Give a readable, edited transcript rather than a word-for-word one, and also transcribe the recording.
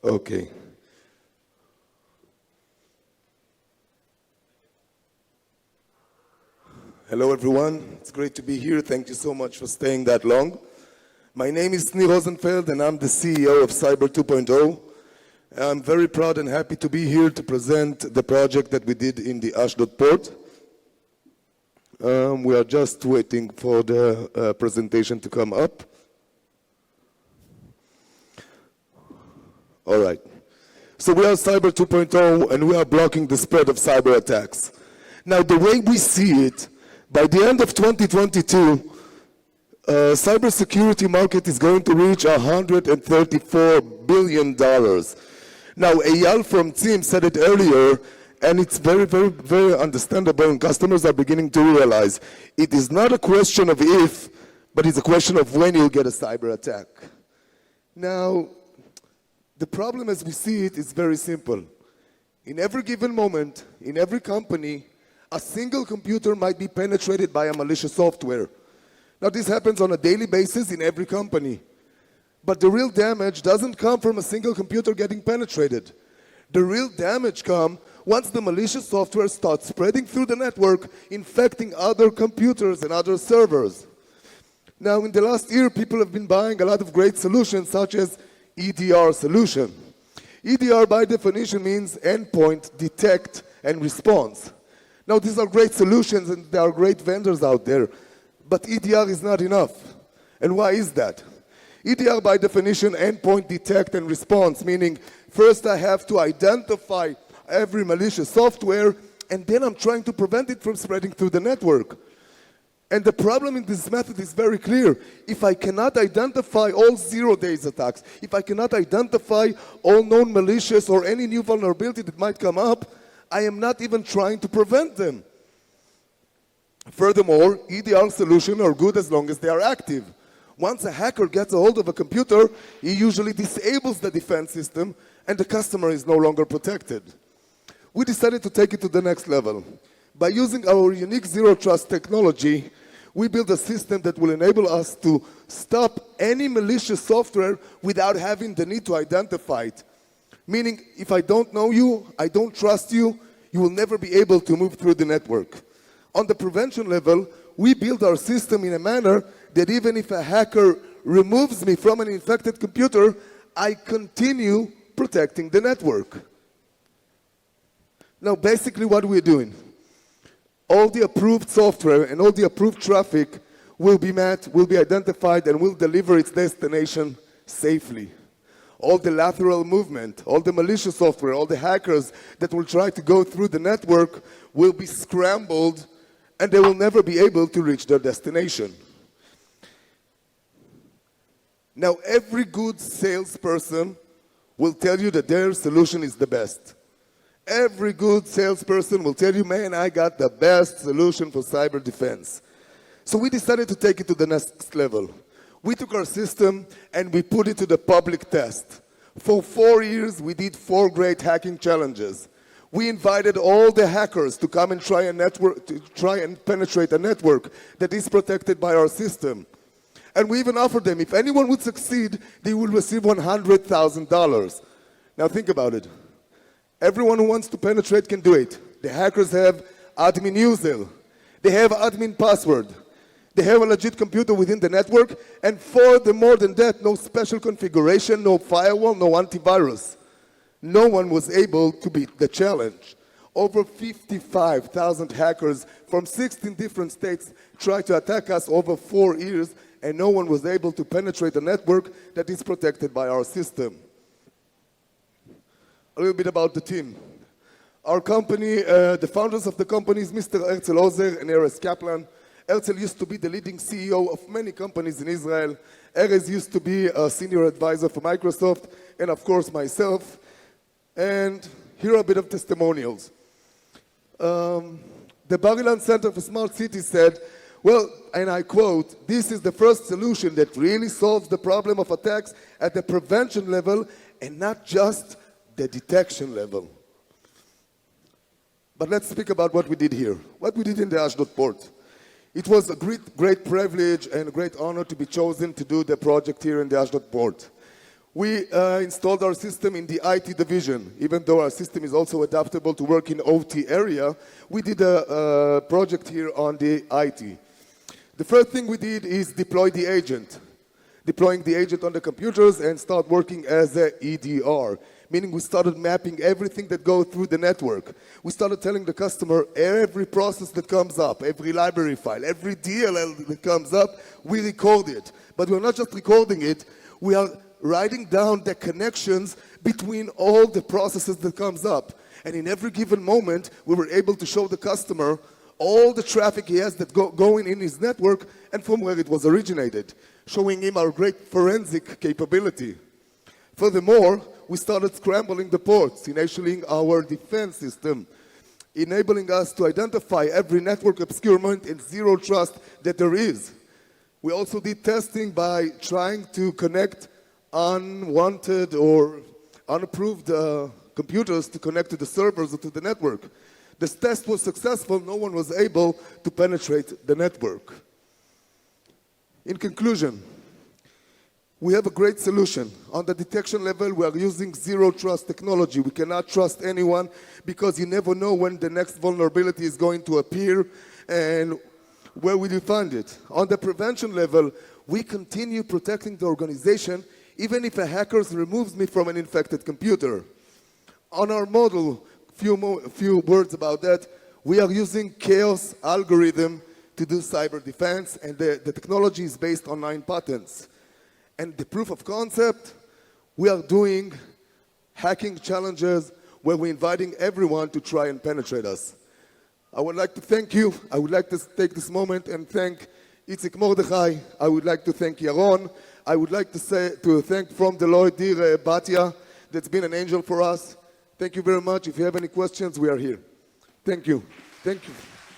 Okay. Hello, everyone. It's great to be here. Thank you so much for staying that long. My name is Sneer Rozenfeld, and I'm the CEO of Cyber 2.0. I'm very proud and happy to be here to present the project that we did in the Ashdod Port. We are just waiting for the presentation to come up. All right. So we are Cyber 2.0, and we are blocking the spread of cyber attacks. Now, the way we see it, by the end of 2022, cybersecurity market is going to reach $134 billion. Now, Eyal from Team said it earlier, and it's very understandable, and customers are beginning to realize it is not a question of if, but it's a question of when you'll get a cyber attack. Now, the problem as we see it is very simple. In every given moment, in every company, a single computer might be penetrated by a malicious software. Now, this happens on a daily basis in every company. But the real damage doesn't come from a single computer getting penetrated. The real damage comes once the malicious software starts spreading through the network, infecting other computers and other servers. Now, in the last year, people have been buying a lot of great solutions, such as EDR solution. EDR, by definition, means endpoint, detect, and response. Now, these are great solutions, and there are great vendors out there, but EDR is not enough. And why is that? EDR, by definition, endpoint, detect, and response, meaning first I have to identify every malicious software, and then I'm trying to prevent it from spreading through the network. And the problem in this method is very clear. If I cannot identify all zero-day attacks, if I cannot identify all known malicious or any new vulnerability that might come up, I am not even trying to prevent them. Furthermore, EDR solutions are good as long as they are active. Once a hacker gets a hold of a computer, he usually disables the defense system, and the customer is no longer protected. We decided to take it to the next level. By using our unique zero-trust technology, we built a system that will enable us to stop any malicious software without having the need to identify it. Meaning, if I don't know you, I don't trust you, you will never be able to move through the network. On the prevention level, we build our system in a manner that even if a hacker removes me from an infected computer, I continue protecting the network. Now, basically what we're doing, all the approved software and all the approved traffic will be met, will be identified, and will deliver its destination safely. All the lateral movement, all the malicious software, all the hackers that will try to go through the network will be scrambled, and they will never be able to reach their destination. Now, every good salesperson will tell you that their solution is the best. Every good salesperson will tell you, man, I got the best solution for cyber defense. So we decided to take it to the next level. We took our system and we put it to the public test. For 4 years, we did 4 great hacking challenges. We invited all the hackers to come and try and penetrate a network that is protected by our system. And we even offered them, if anyone would succeed, they will receive $100,000. Now think about it. Everyone who wants to penetrate can do it. The hackers have admin user. They have admin password. They have a legit computer within the network, and more than that, no special configuration, no firewall, no antivirus. No one was able to beat the challenge. Over 55,000 hackers from 16 different states tried to attack us over 4 years, and no one was able to penetrate a network that is protected by our system. A little bit about the team. Our company, the founders of the company is Mr. Herzl Ozer and Erez Kaplan. Herzl used to be the leading CEO of many companies in Israel. Erez used to be a senior advisor for Microsoft, and of course myself. And here are a bit of testimonials. The Bar-Ilan Center for Smart Cities said, well, and I quote, "This is the first solution that really solves the problem of attacks at the prevention level and not just the detection level." But let's speak about what we did here, what we did in the Ashdod Port. It was a great privilege and a great honor to be chosen to do the project here in the Ashdod Port. We installed our system in the IT division. Even though our system is also adaptable to work in OT area, we did a project here on the IT. The first thing we did is deploy the agent. Deploying the agent on the computers and start working as a EDR, meaning we started mapping everything that goes through the network. We started telling the customer every process that comes up, every library file, every DLL that comes up, we record it. But we're not just recording it, we are writing down the connections between all the processes that comes up. And in every given moment, we were able to show the customer all the traffic he has that going in his network and from where it was originated, showing him our great forensic capability. Furthermore, we started scrambling the ports, enabling our defense system, enabling us to identify every network obscurement and zero trust that there is. We also did testing by trying to connect unwanted or unapproved computers to connect to the servers or to the network. This test was successful. No one was able to penetrate the network. In conclusion, we have a great solution. On the detection level, we are using zero trust technology. We cannot trust anyone because you never know when the next vulnerability is going to appear and where will you find it. On the prevention level, we continue protecting the organization even if a hacker removes me from an infected computer. On our model, few words about that. We are using chaos algorithm to do cyber defense, and the technology is based on 9 patents. And the proof of concept, we are doing hacking challenges where we're inviting everyone to try and penetrate us. I would like to thank you. I would like to take this moment and thank Itzik Mordechai. I would like to thank Yaron. I would like to thank from Deloitte, dear Batya, that's been an angel for us. Thank you very much. If you have any questions, we are here. Thank you. Thank you.